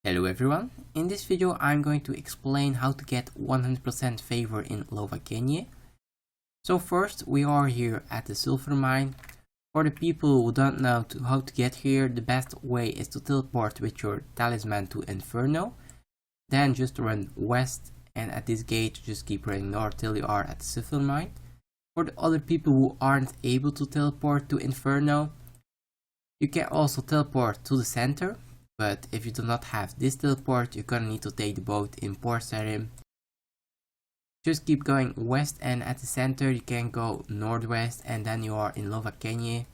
Hello everyone, in this video I'm going to explain how to get 100% favor in Lovakengj. So first we are here at the Sulphur mine. For the people who don't know how to get here, the best way is to teleport with your talisman to Inferno. Then just run west and at this gate just keep running north till you are at the Sulphur mine. For the other people who aren't able to teleport to Inferno, you can also teleport to the center. But if you do not have this teleport, you're gonna need to take the boat in Port Sarim. Just keep going west and at the center you can go northwest and then you are in Lovakengj.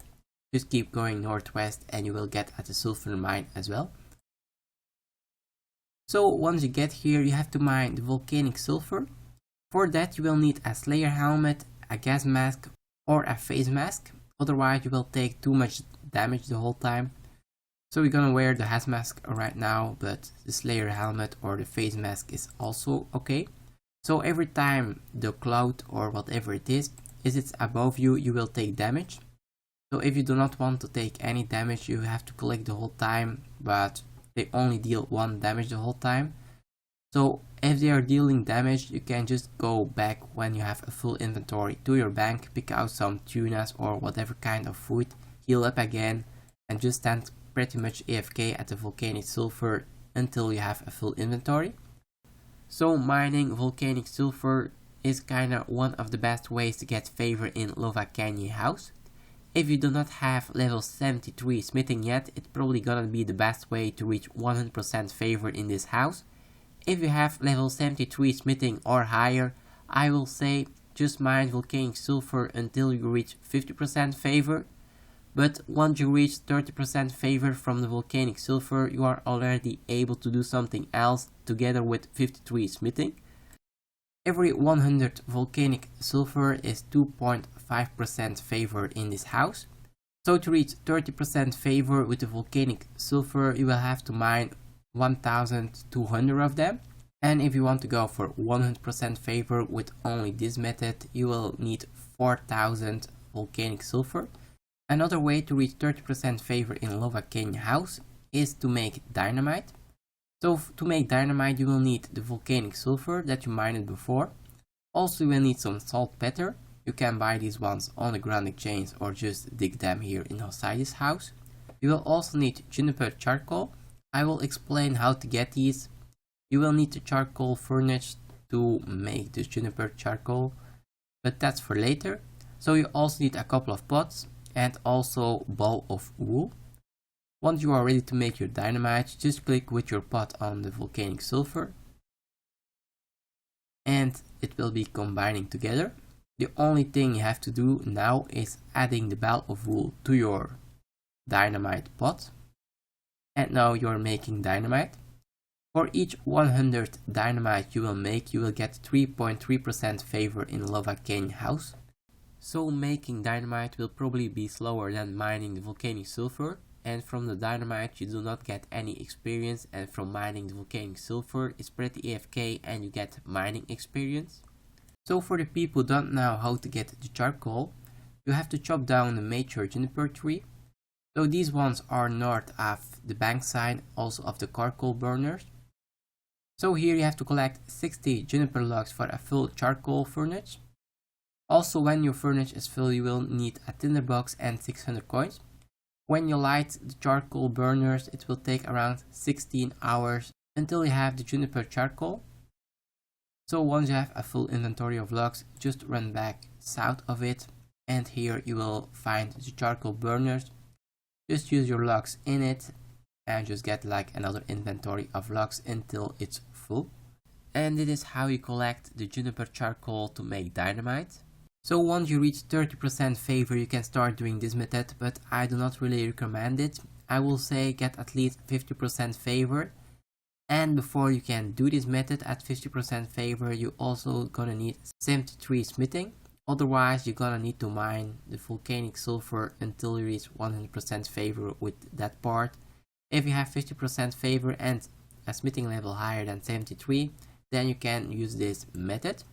Just keep going northwest and you will get at the Sulphur mine as well. So once you get here you have to mine the volcanic sulfur. For that you will need a slayer helmet, a gas mask or a face mask. Otherwise you will take too much damage the whole time. So we're gonna wear the gas mask right now, but the slayer helmet or the face mask is also okay. So every time the cloud or whatever it is above you, you will take damage. So if you do not want to take any damage, you have to collect the whole time, but they only deal 1 damage the whole time. So if they are dealing damage, you can just go back when you have a full inventory to your bank, pick out some tunas or whatever kind of food, heal up again, and just stand pretty much AFK at the volcanic sulfur until you have a full inventory. So mining volcanic sulfur is kinda one of the best ways to get favor in Lovakengj house. If you do not have level 73 smithing yet, it's probably gonna be the best way to reach 100% favor in this house. If you have level 73 smithing or higher, I will say just mine volcanic sulfur until you reach 50% favor. But once you reach 30% favor from the volcanic sulfur, you are already able to do something else together with 53 smithing. Every 100 volcanic sulfur is 2.5% favor in this house. So to reach 30% favor with the volcanic sulfur, you will have to mine 1200 of them. And if you want to go for 100% favor with only this method, you will need 4000 volcanic sulfur. Another way to reach 30% favor in Lovakengj house is to make dynamite. So to make dynamite you will need the volcanic sulfur that you mined before. Also you will need some saltpeter. You can buy these ones on the Grand Exchange or just dig them here inside this house. You will also need juniper charcoal. I will explain how to get these. You will need the charcoal furnace to make the juniper charcoal, but that's for later. So you also need a couple of pots and also ball of wool. Once you are ready to make your dynamite, just click with your pot on the volcanic sulfur and it will be combining together. The only thing you have to do now is adding the ball of wool to your dynamite pot, and now you're making dynamite. For each 100 dynamite you will make, you will get 3.3% favor in Lovakengj house. So making dynamite will probably be slower than mining the volcanic sulfur, and from the dynamite you do not get any experience, and from mining the volcanic sulfur it's pretty AFK and you get mining experience. So for the people who don't know how to get the charcoal, you have to chop down the mature juniper tree. So these ones are north of the bank side, also of the charcoal burners. So here you have to collect 60 juniper logs for a full charcoal furnace. Also when your furnace is full you will need a tinderbox and 600 coins. When you light the charcoal burners it will take around 16 hours until you have the juniper charcoal. So once you have a full inventory of logs, just run back south of it and here you will find the charcoal burners. Just use your logs in it and just get like another inventory of logs until it's full. And it is how you collect the juniper charcoal to make dynamite. So once you reach 30% favor you can start doing this method, but I do not really recommend it. I will say get at least 50% favor, and before you can do this method at 50% favor you also gonna need 73 smithing. Otherwise you're gonna need to mine the volcanic sulfur until you reach 100% favor with that part. If you have 50% favor and a smithing level higher than 73, then you can use this method.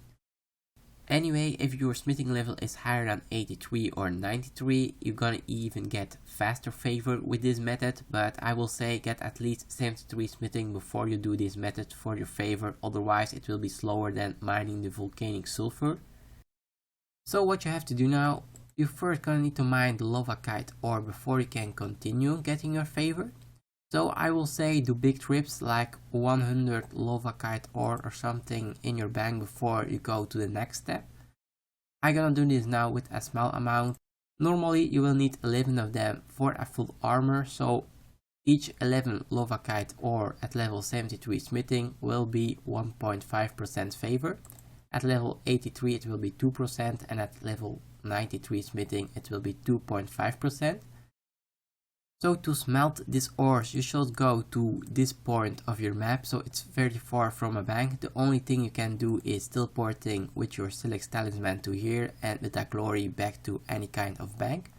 Anyway, if your smithing level is higher than 83 or 93, you're gonna even get faster favor with this method, but I will say get at least 73 smithing before you do this method for your favor, otherwise it will be slower than mining the volcanic sulfur. So what you have to do now, you first gonna need to mine the Lovakengj ore before you can continue getting your favor. So I will say do big trips like 100 Lovakengj ore or something in your bank before you go to the next step. I'm gonna do this now with a small amount. Normally you will need 11 of them for a full armor, so each 11 Lovakengj ore at level 73 smithing will be 1.5% favor. At level 83 it will be 2%, and at level 93 smithing it will be 2.5%. So to smelt these ores, you should go to this point of your map, so it's very far from a bank. The only thing you can do is teleporting with your Select Talisman to here and with that glory back to any kind of bank.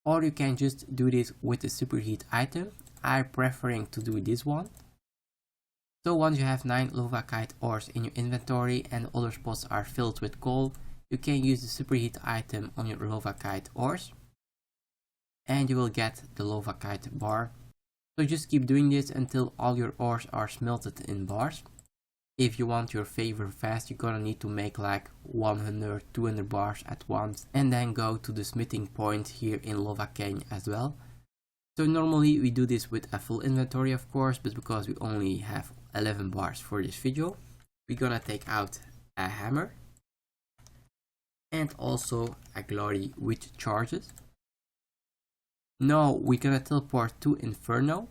Or you can just do this with the superheat item. I'm preferring to do this one. So once you have 9 Lovakengj ores in your inventory and other spots are filled with coal, you can use the superheat item on your Lovakengj ores, and you will get the Lovakengj bar. So just keep doing this until all your ores are smelted in bars. If you want your favor fast, you're gonna need to make like 100-200 bars at once and then go to the smithing point here in Lovakengj as well. So normally we do this with a full inventory of course, but because we only have 11 bars for this video, we're gonna take out a hammer and also a glory with charges. Now we're gonna teleport to Inferno.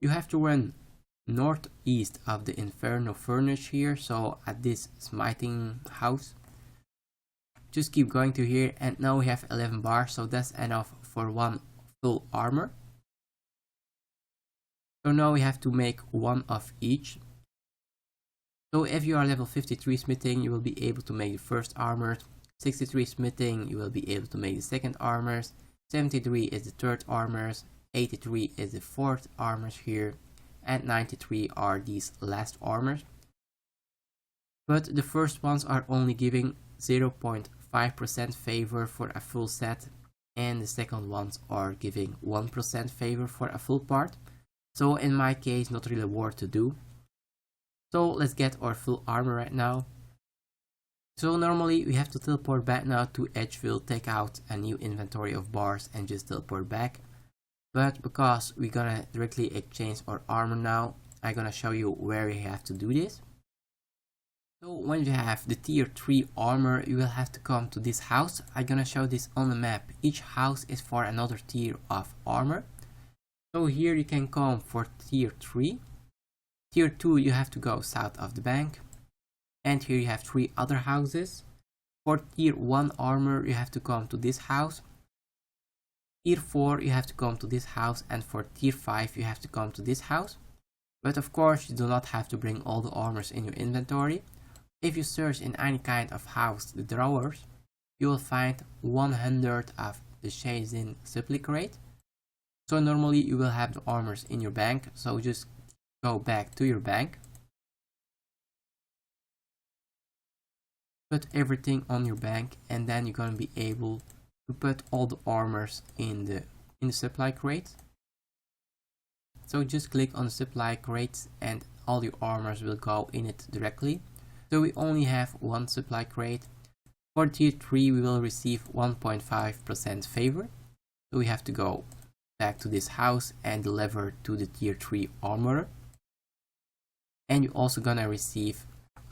You have to run northeast of the Inferno furnace here, so at this smiting house. Just keep going to here, and now we have 11 bars, so that's enough for one full armor. So now we have to make one of each. So if you are level 53 smithing, you will be able to make the first armor. 63 smithing, you will be able to make the second armors. 73 is the third armors. 83 is the fourth armors here. And 93 are these last armors. But the first ones are only giving 0.5% favor for a full set, and the second ones are giving 1% favor for a full part. So in my case, not really worth to do. So let's get our full armor right now. So normally we have to teleport back now to Edgeville, take out a new inventory of bars and just teleport back. But because we're gonna directly exchange our armor now, I'm gonna show you where you have to do this. So when you have the tier 3 armor, you will have to come to this house. I'm gonna show this on the map. Each house is for another tier of armor. So here you can come for tier 3. Tier 2 you have to go south of the bank. And here you have 3 other houses. For tier 1 armor you have to come to this house. Tier 4 you have to come to this house, and for tier 5 you have to come to this house. But of course you do not have to bring all the armors in your inventory. If you search in any kind of house the drawers, you will find 100 of the Shazin supply crate. So normally you will have the armors in your bank, so just go back to your bank. Put everything on your bank, and then you're gonna be able to put all the armors in the supply crate. So just click on the supply crate and all your armors will go in it directly. So we only have one supply crate. For tier 3 we will receive 1.5% favor. So we have to go back to this house and deliver to the tier 3 armorer. And you're also gonna receive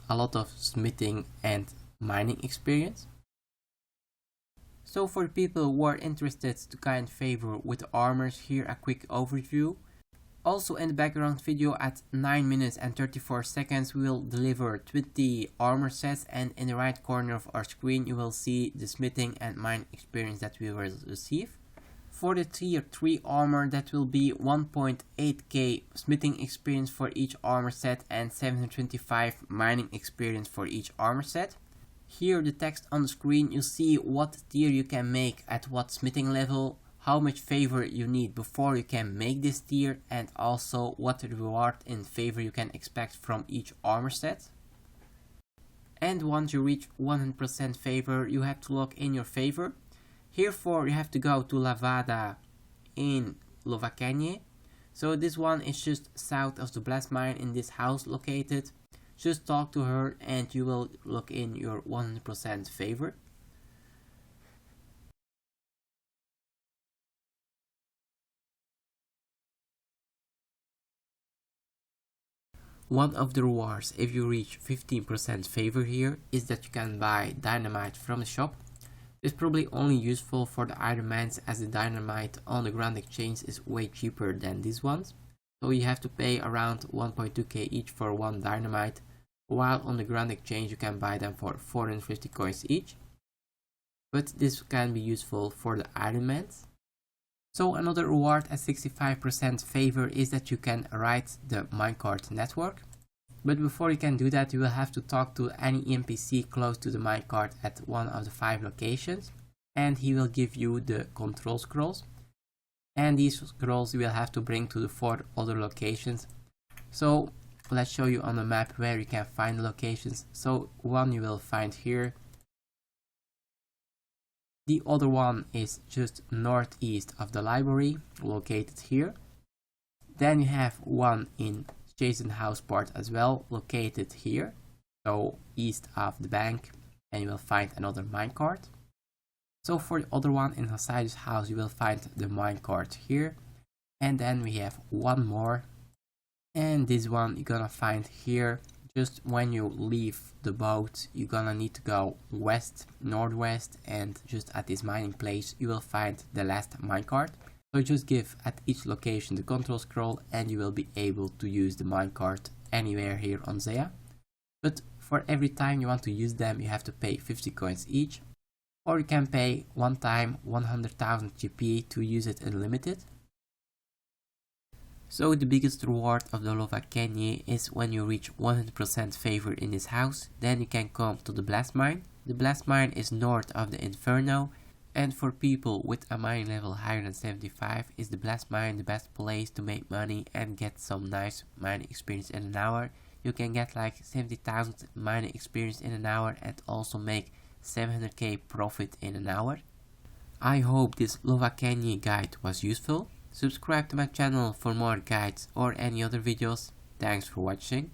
a lot of smithing and mining experience. So for people who are interested to gain favor with the armors, here a quick overview. Also in the background video at 9 minutes and 34 seconds we will deliver 20 armor sets, and in the right corner of our screen you will see the smithing and mining experience that we will receive. For the tier 3 armor, that will be 1.8k smithing experience for each armor set and 725 mining experience for each armor set. Here the text on the screen, you see what tier you can make at what smithing level, how much favor you need before you can make this tier, and also what reward in favor you can expect from each armor set. And once you reach 100% favor, you have to lock in your favor. Herefore, you have to go to Lovada in Lovakengj. So this one is just south of the blast mine in this house located. Just talk to her and you will lock in your 100% favor. One of the rewards if you reach 15% favor here is that you can buy Dynamite from the shop. It's probably only useful for the Iron Mans, as the Dynamite on the Grand Exchange is way cheaper than these ones. So you have to pay around 1.2k each for one Dynamite, while on the Grand Exchange you can buy them for 450 coins each. But this can be useful for the Iron Mans. So another reward at 65% favor is that you can write the minecart network. But before you can do that, you will have to talk to any NPC close to the minecart at one of the 5 locations, and he will give you the control scrolls. And these scrolls you will have to bring to the 4 other locations. So let's show you on the map where you can find the locations. So one you will find here. The other one is just northeast of the library, located here. Then you have one in Jason House Port as well, located here, so east of the bank, and you will find another minecart. So for the other one in Hasidi's house, you will find the minecart here. And then we have one more, and this one you're gonna find here. Just when you leave the boat, you're gonna need to go west, northwest, and just at this mining place you will find the last minecart. So just give at each location the control scroll and you will be able to use the minecart anywhere here on Zea. But for every time you want to use them, you have to pay 50 coins each, or you can pay one time 100,000 GP to use it unlimited. So the biggest reward of the Lovakengj is when you reach 100% favor in this house, then you can come to the blast mine. The blast mine is north of the Inferno, and for people with a mining level higher than 75 is the blast mine the best place to make money and get some nice mining experience in an hour. You can get like 70,000 mining experience in an hour and also make 700k profit in an hour. I hope this Lovakengj guide was useful. Subscribe to my channel for more guides or any other videos. Thanks for watching.